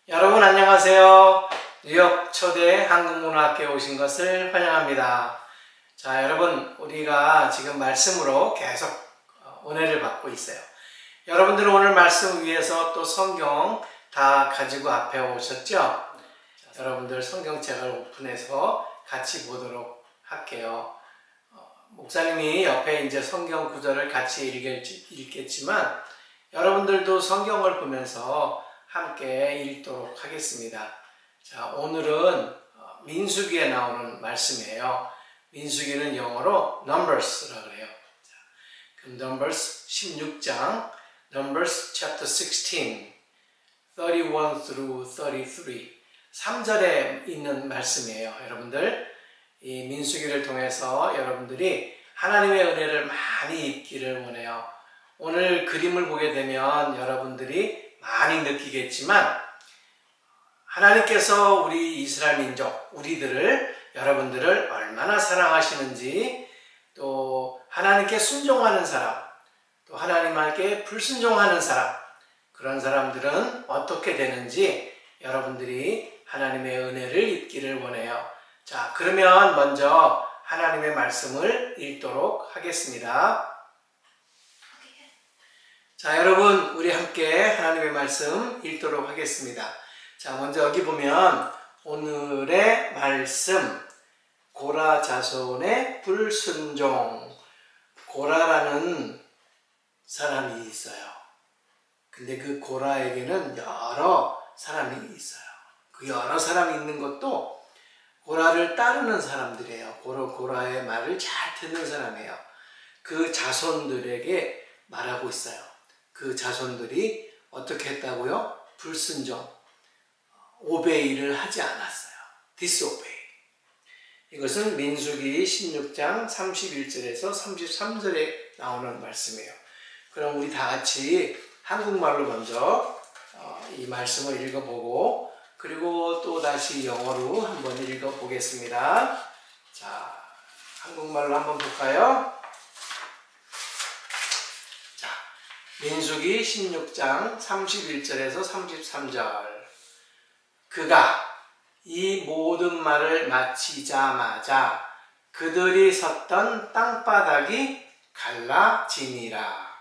여러분 안녕하세요. 뉴욕 초대 한국문화학교에 오신 것을 환영합니다. 자, 여러분 우리가 지금 말씀으로 계속 은혜를 받고 있어요. 여러분들은 오늘 말씀 위해서 또 성경 다 가지고 앞에 오셨죠? 자, 여러분들 성경책을 오픈해서 같이 보도록 할게요. 목사님이 옆에 이제 성경 구절을 같이 읽겠지만 여러분들도 성경을 보면서 함께 읽도록 하겠습니다. 자, 오늘은 민수기에 나오는 말씀이에요. 민수기는 영어로 Numbers라고 해요. 자, 그럼 Numbers 16장, Numbers chapter 16, 31 through 33, 3절에 있는 말씀이에요. 여러분들 이 민수기를 통해서 여러분들이 하나님의 은혜를 많이 입기를 원해요. 오늘 그림을 보게 되면 여러분들이 많이 느끼겠지만 하나님께서 우리 이스라엘 민족, 우리들을, 여러분들을 얼마나 사랑하시는지, 또 하나님께 순종하는 사람, 또 하나님께 불순종하는 사람, 그런 사람들은 어떻게 되는지 여러분들이 하나님의 은혜를 입기를 원해요. 자, 그러면 먼저 하나님의 말씀을 읽도록 하겠습니다. 자, 여러분 우리 함께 하나님의 말씀 읽도록 하겠습니다. 자, 먼저 여기 보면 오늘의 말씀, 고라 자손의 불순종. 고라라는 사람이 있어요. 근데 그 고라에게는 여러 사람이 있어요. 그 여러 사람이 있는 것도 고라를 따르는 사람들이에요. 고라의 말을 잘 듣는 사람이에요. 그 자손들에게 말하고 있어요. 그 자손들이 어떻게 했다고요? 불순종, 오베이를 하지 않았어요. disobey. 이것은 민수기 16장 31절에서 33절에 나오는 말씀이에요. 그럼 우리 다 같이 한국말로 먼저 이 말씀을 읽어보고 그리고 또 다시 영어로 한번 읽어보겠습니다. 자, 한국말로 한번 볼까요? 자, 민수기 16장 31절에서 33절. 그가 이 모든 말을 마치자마자 그들이 섰던 땅바닥이 갈라지니라.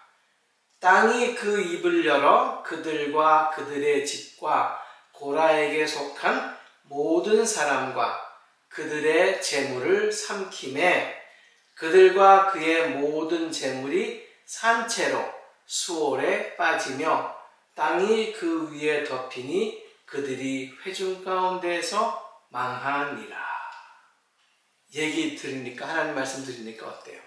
땅이 그 입을 열어 그들과 그들의 집과 고라에게 속한 모든 사람과 그들의 재물을 삼키매 그들과 그의 모든 재물이 산채로 수월에 빠지며 땅이 그 위에 덮이니 그들이 회중 가운데에서 망하니라. 얘기 들으니까, 하나님 말씀 들으니까 어때요?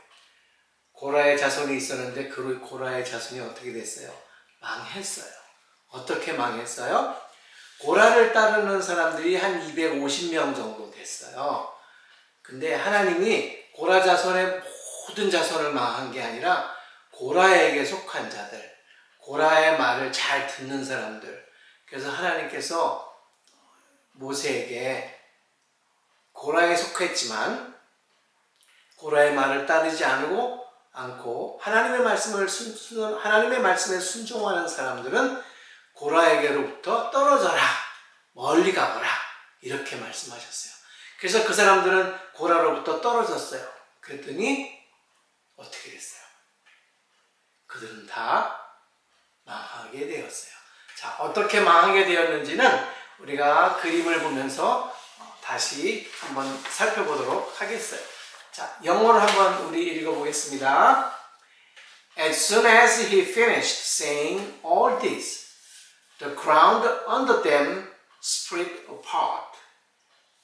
고라의 자손이 있었는데 그 고라의 자손이 어떻게 됐어요? 망했어요. 어떻게 망했어요? 고라를 따르는 사람들이 한 250명 정도 됐어요. 근데 하나님이 고라 자손의 모든 자손을 망한 게 아니라 고라에게 속한 자들, 고라의 말을 잘 듣는 사람들. 그래서 하나님께서 모세에게 고라에 속했지만 고라의 말을 따르지 않고 하나님의 말씀에 순종하는 사람들은 고라에게로부터 떨어져라, 멀리 가거라, 이렇게 말씀하셨어요. 그래서 그 사람들은 고라로부터 떨어졌어요. 그랬더니 어떻게 됐어요? 그들은 다 망하게 되었어요. 자, 어떻게 망하게 되었는지는 우리가 그림을 보면서 다시 한번 살펴보도록 하겠어요. 자, 영어로 한번 우리 읽어보겠습니다. As soon as he finished saying all this, the ground under them split apart,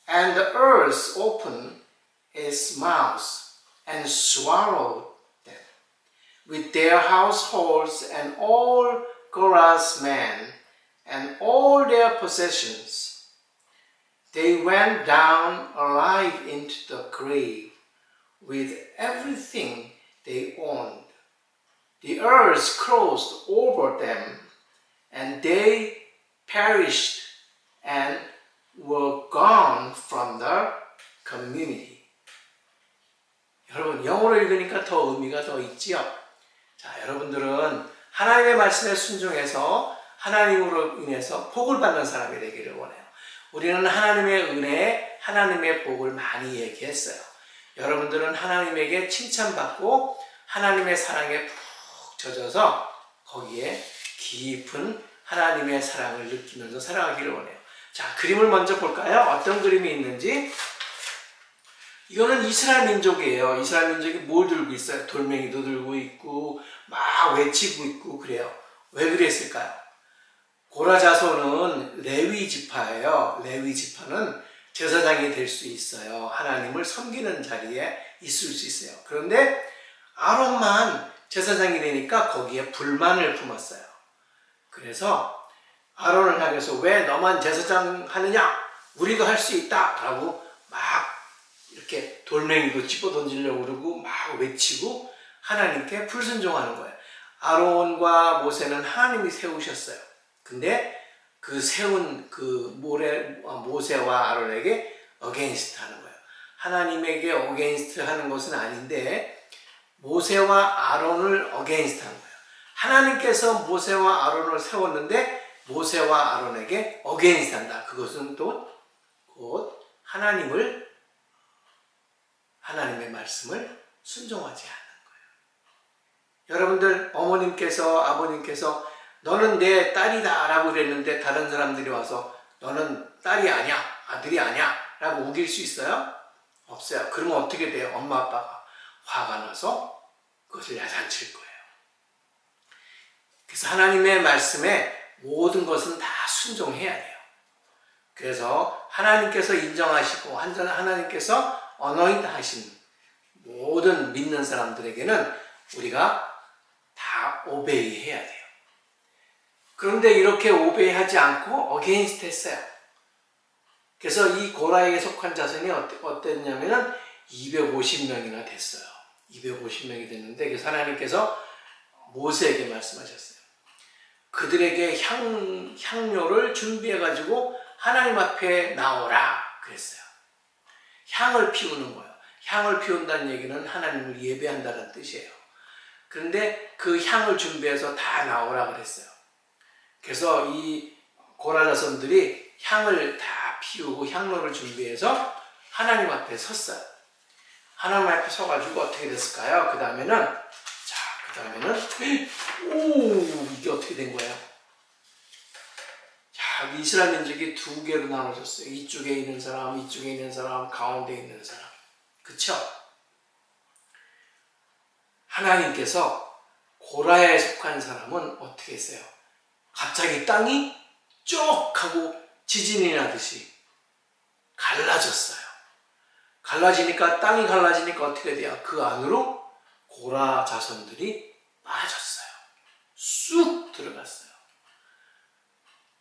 and the earth opened its mouth and swallowed them, with their households and all Korah's men and all their possessions. They went down alive into the grave with everything they owned. The earth closed over them, and they perished and were gone from the community. 여러분, 영어로 읽으니까 더 의미가 더 있지요? 자, 여러분들은 하나님의 말씀에 순종해서 하나님으로 인해서 복을 받는 사람이 되기를 원해요. 우리는 하나님의 은혜에 하나님의 복을 많이 얘기했어요. 여러분들은 하나님에게 칭찬받고 하나님의 사랑에 푹 젖어서 거기에 깊은 하나님의 사랑을 느끼면서 살아가기를 원해요. 자, 그림을 먼저 볼까요? 어떤 그림이 있는지. 이거는 이스라엘 민족이에요. 이스라엘 민족이 뭘 들고 있어요? 돌멩이도 들고 있고 막 외치고 있고 그래요. 왜 그랬을까요? 고라 자손은 레위 지파예요. 레위 지파는 제사장이 될 수 있어요. 하나님을 섬기는 자리에 있을 수 있어요. 그런데 아론만 제사장이 되니까 거기에 불만을 품었어요. 그래서 아론을 향해서 왜 너만 제사장 하느냐? 우리도 할 수 있다! 라고 막 이렇게 돌멩이도 집어 던지려고 그러고 막 외치고 하나님께 불순종하는 거예요. 아론과 모세는 하나님이 세우셨어요. 근데 그 세운 그 모세와 아론에게 어게인스트 하는 거예요. 하나님에게 어게인스트 하는 것은 아닌데 모세와 아론을 어게인스트 하는 거예요. 하나님께서 모세와 아론을 세웠는데 모세와 아론에게 어게인스트 한다. 그것은 또 곧 하나님의 말씀을 순종하지 않는 거예요. 여러분들 어머님께서 아버님께서 너는 내 딸이다 라고 그랬는데 다른 사람들이 와서 너는 딸이 아니야, 아들이 아니야 라고 우길 수 있어요? 없어요. 그러면 어떻게 돼요? 엄마 아빠가 화가 나서 그것을 야단칠 거예요. 그래서 하나님의 말씀에 모든 것은 다 순종해야 돼요. 그래서 하나님께서 인정하시고 하나님께서 어너인트 하신 모든 믿는 사람들에게는 우리가 다 오베이 해야 돼요. 그런데 이렇게 오베이하지 않고 어게인스트 했어요. 그래서 이 고라에게 속한 자손이 어땠냐면은 250명이나 됐어요. 250명이 됐는데 그래서 하나님께서 모세에게 말씀하셨어요. 그들에게 향료를 준비해가지고 하나님 앞에 나오라 그랬어요. 향을 피우는 거예요. 향을 피운다는 얘기는 하나님을 예배한다는 뜻이에요. 그런데 그 향을 준비해서 다 나오라 그랬어요. 그래서 이 고라 자손들이 향을 다 피우고 향로를 준비해서 하나님 앞에 섰어요. 하나님 앞에 서가지고 어떻게 됐을까요? 그 다음에는 이게 어떻게 된 거예요? 자, 이스라엘 민족이 두 개로 나눠졌어요. 이쪽에 있는 사람, 이쪽에 있는 사람, 가운데 있는 사람. 그쵸? 하나님께서 고라에 속한 사람은 어떻게 했어요? 갑자기 땅이 쭉 하고 지진이 나듯이 갈라졌어요. 갈라지니까 땅이 갈라지니까 어떻게 돼요? 그 안으로 고라 자손들이 빠졌어요. 쑥 들어갔어요.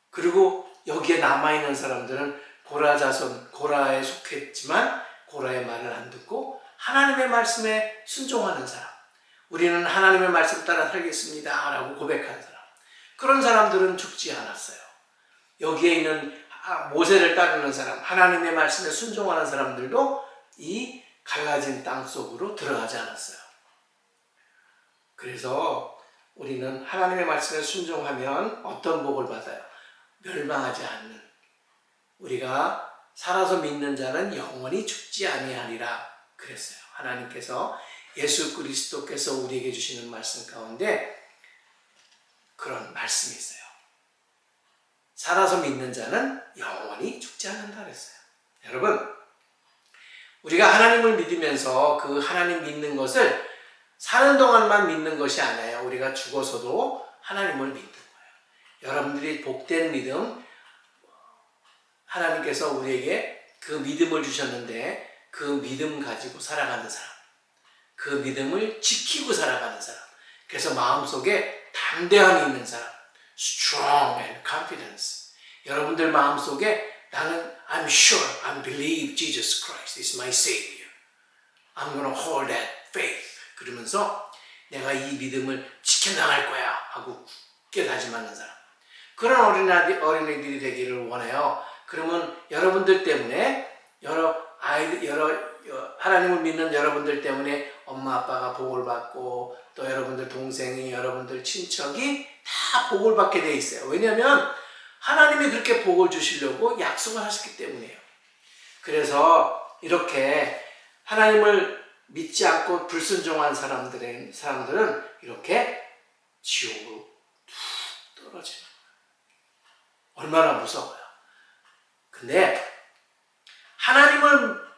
그리고 여기에 남아있는 사람들은 고라 자손, 고라에 속했지만 고라의 말을 안 듣고 하나님의 말씀에 순종하는 사람. 우리는 하나님의 말씀 따라 살겠습니다 라고 고백하는 사람. 그런 사람들은 죽지 않았어요. 여기에 있는 모세를 따르는 사람, 하나님의 말씀에 순종하는 사람들도 이 갈라진 땅 속으로 들어가지 않았어요. 그래서 우리는 하나님의 말씀에 순종하면 어떤 복을 받아요? 멸망하지 않는, 우리가 살아서 믿는 자는 영원히 죽지 아니하리라 그랬어요. 하나님께서 예수 그리스도께서 우리에게 주시는 말씀 가운데 그런 말씀이 있어요. 살아서 믿는 자는 영원히 죽지 않는다 그랬어요. 여러분, 우리가 하나님을 믿으면서 그 하나님 믿는 것을 사는 동안만 믿는 것이 아니에요. 우리가 죽어서도 하나님을 믿는 거예요. 여러분들이 복된 믿음, 하나님께서 우리에게 그 믿음을 주셨는데 그 믿음 가지고 살아가는 사람, 그 믿음을 지키고 살아가는 사람, 그래서 마음속에 담대함이 있는 사람, strong and confidence. 여러분들 마음속에 나는 I'm sure, I believe Jesus Christ is my Savior. I'm going to hold that faith. 그러면서 내가 이 믿음을 지켜나갈 거야 하고 굳게 다짐하는 사람. 그런 어린이들이 되기를 원해요. 그러면 여러분들 때문에 여러 하나님을 믿는 여러분들 때문에 엄마 아빠가 복을 받고 또 여러분들 동생이 여러분들 친척이 다 복을 받게 돼 있어요. 왜냐하면 하나님이 그렇게 복을 주시려고 약속을 하셨기 때문이에요. 그래서 이렇게 하나님을 믿지 않고 불순종한 사람들은 이렇게 지옥으로 툭 떨어지는 거예요. 얼마나 무서워요. 근데 하나님을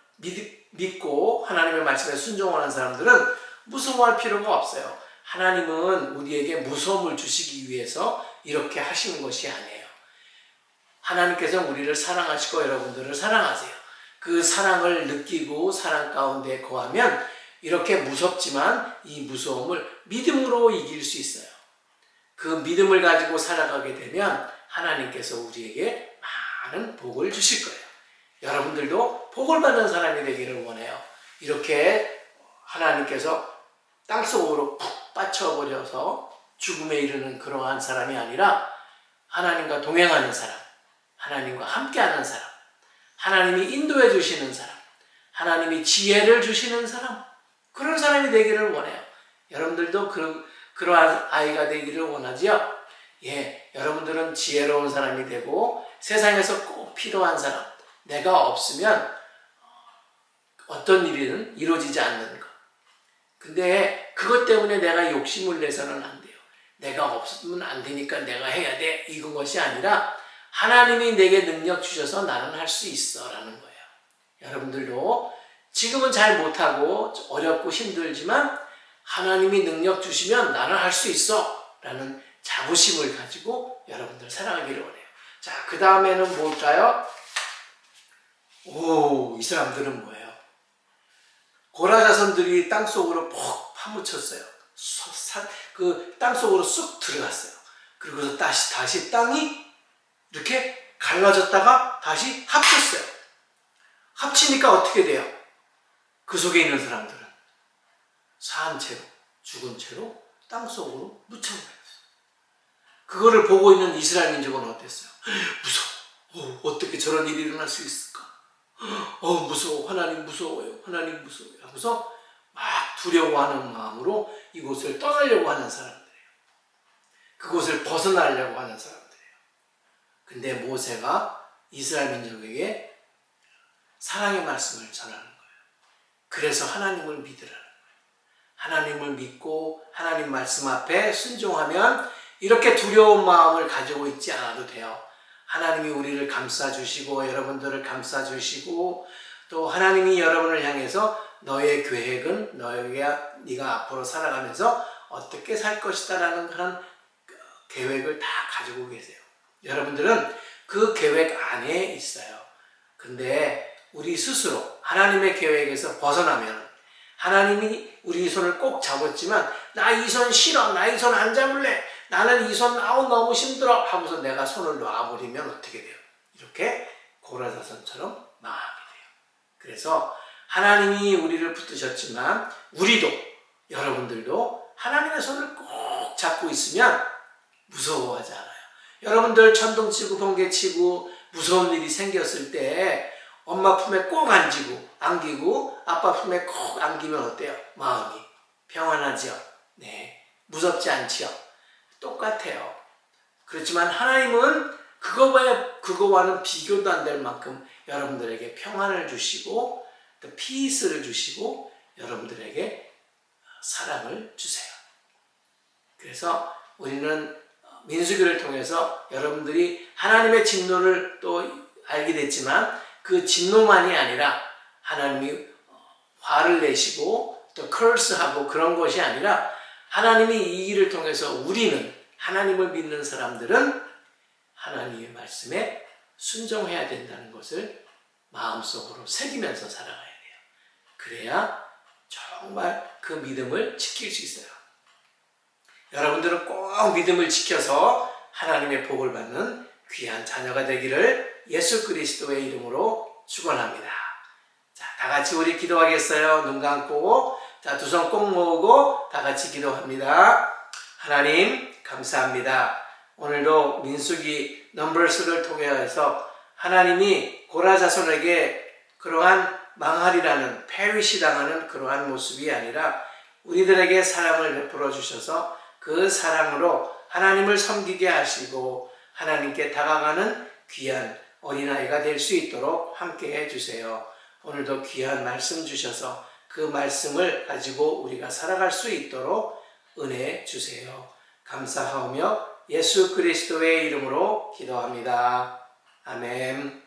믿고 하나님의 말씀에 순종하는 사람들은 무서워할 필요가 없어요. 하나님은 우리에게 무서움을 주시기 위해서 이렇게 하시는 것이 아니에요. 하나님께서 우리를 사랑하시고 여러분들을 사랑하세요. 그 사랑을 느끼고 사랑 가운데 거하면 이렇게 무섭지만 이 무서움을 믿음으로 이길 수 있어요. 그 믿음을 가지고 살아가게 되면 하나님께서 우리에게 많은 복을 주실 거예요. 여러분들도 복을 받는 사람이 되기를 원해요. 이렇게 하나님께서 땅속으로 푹 빠쳐버려서 죽음에 이르는 그러한 사람이 아니라 하나님과 동행하는 사람, 하나님과 함께하는 사람, 하나님이 인도해 주시는 사람, 하나님이 지혜를 주시는 사람, 그런 사람이 되기를 원해요. 여러분들도 그러한 아이가 되기를 원하지요? 예, 여러분들은 지혜로운 사람이 되고 세상에서 꼭 필요한 사람, 내가 없으면 어떤 일이든 이루어지지 않는 것. 근데 그것 때문에 내가 욕심을 내서는 안 돼요. 내가 없으면 안 되니까 내가 해야 돼. 이건 것이 아니라 하나님이 내게 능력 주셔서 나는 할 수 있어 라는 거예요. 여러분들도 지금은 잘 못하고 어렵고 힘들지만 하나님이 능력 주시면 나는 할 수 있어 라는 자부심을 가지고 여러분들 살아가기를 원해요. 자, 그 다음에는 뭘까요? 오, 이 사람들은 뭐예요? 고라 자손들이 땅속으로 푹 파묻혔어요. 그 땅속으로 쑥 들어갔어요. 그리고서 다시 땅이 이렇게 갈라졌다가 다시 합쳤어요. 합치니까 어떻게 돼요? 그 속에 있는 사람들은 산 채로, 죽은 채로 땅속으로 묻혀버렸어요. 그거를 보고 있는 이스라엘 민족은 어땠어요? 무서워. 어떻게 저런 일이 일어날 수 있을까? 무서워. 하나님 무서워요. 하나님 무서워요. 하고서 막 두려워하는 마음으로 이곳을 떠나려고 하는 사람들이에요. 그곳을 벗어나려고 하는 사람들이에요. 근데 모세가 이스라엘 민족에게 사랑의 말씀을 전하는 거예요. 그래서 하나님을 믿으라는 거예요. 하나님을 믿고 하나님 말씀 앞에 순종하면 이렇게 두려운 마음을 가지고 있지 않아도 돼요. 하나님이 우리를 감싸주시고 여러분들을 감싸주시고 또 하나님이 여러분을 향해서 너의 계획은 네가 앞으로 살아가면서 어떻게 살 것이다 라는 그런 계획을 다 가지고 계세요. 여러분들은 그 계획 안에 있어요. 근데 우리 스스로 하나님의 계획에서 벗어나면 하나님이 우리 손을 꼭 잡았지만 나 이 손 싫어, 나 이 손 안 잡을래, 나는 이 손 너무 힘들어 하고서 내가 손을 놔버리면 어떻게 돼요? 이렇게 고라자손처럼 마음이 돼요. 그래서 하나님이 우리를 붙드셨지만 우리도 여러분들도 하나님의 손을 꼭 잡고 있으면 무서워하지 않아요. 여러분들 천둥치고 번개치고 무서운 일이 생겼을 때 엄마 품에 꼭 안기고 아빠 품에 꼭 안기면 어때요? 마음이 평안하지요? 네, 무섭지 않지요? 똑같아요. 그렇지만 하나님은 그거와는 비교도 안 될 만큼 여러분들에게 평안을 주시고 또 피스를 주시고 여러분들에게 사랑을 주세요. 그래서 우리는 민수기를 통해서 여러분들이 하나님의 진노를 또 알게 됐지만 그 진노만이 아니라 하나님이 화를 내시고 또 curse하고 그런 것이 아니라 하나님이 이 일을 통해서 우리는 하나님을 믿는 사람들은 하나님의 말씀에 순종해야 된다는 것을 마음속으로 새기면서 살아가야 돼요. 그래야 정말 그 믿음을 지킬 수 있어요. 여러분들은 꼭 믿음을 지켜서 하나님의 복을 받는 귀한 자녀가 되기를 예수 그리스도의 이름으로 축원합니다. 자, 다 같이 우리 기도하겠어요. 눈 감고 자, 두 손 꼭 모으고 다 같이 기도합니다. 하나님 감사합니다. 오늘도 민수기 넘버스를 통해서 하나님이 고라 자손에게 그러한 망하리라는 perish 당하는 그러한 모습이 아니라 우리들에게 사랑을 베풀어 주셔서 그 사랑으로 하나님을 섬기게 하시고 하나님께 다가가는 귀한 어린아이가 될 수 있도록 함께 해주세요. 오늘도 귀한 말씀 주셔서 그 말씀을 가지고 우리가 살아갈 수 있도록 은혜 주세요. 감사하며 예수 그리스도의 이름으로 기도합니다. 아멘.